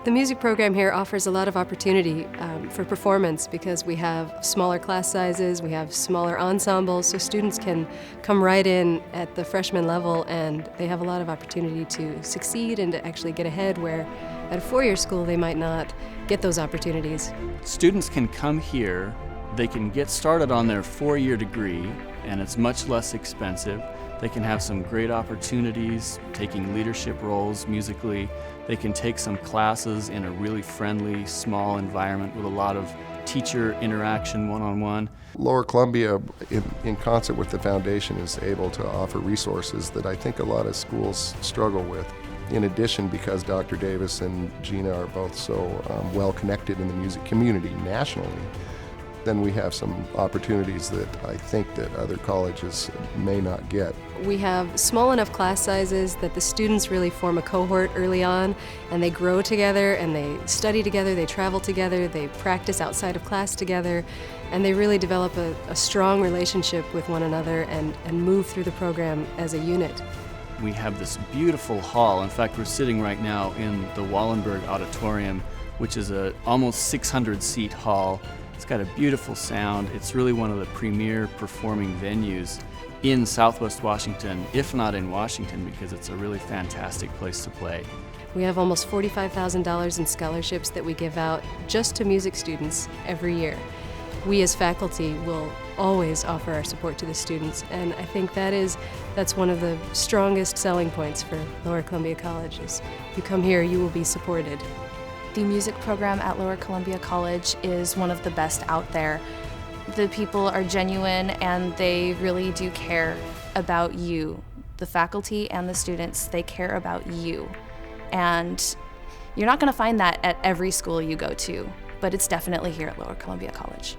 The music program here offers a lot of opportunity for performance because we have smaller class sizes, we have smaller ensembles, so students can come right in at the freshman level and they have a lot of opportunity to succeed and to actually get ahead, where at a four-year school they might not get those opportunities. Students can come here, they can get started on their four-year degree, and it's much less expensive. They can have some great opportunities taking leadership roles musically. They can take some classes in a really friendly, small environment with a lot of teacher interaction one-on-one. Lower Columbia, in concert with the foundation, is able to offer resources that I think a lot of schools struggle with. In addition, because Dr. Davis and Gina are both so well connected in the music community nationally, then we have some opportunities that I think that other colleges may not get. We have small enough class sizes that the students really form a cohort early on, and they grow together and they study together, they travel together, they practice outside of class together, and they really develop a strong relationship with one another and move through the program as a unit. We have this beautiful hall. In fact, we're sitting right now in the Wallenberg Auditorium, which is a almost 600-seat hall. It's got a beautiful sound. It's really one of the premier performing venues in Southwest Washington, if not in Washington, because it's a really fantastic place to play. We have almost $45,000 in scholarships that we give out just to music students every year. We as faculty will always offer our support to the students, and I think that's one of the strongest selling points for Lower Columbia College is you come here, you will be supported. The music program at Lower Columbia College is one of the best out there. The people are genuine and they really do care about you. The faculty and the students, they care about you. And you're not going to find that at every school you go to, but it's definitely here at Lower Columbia College.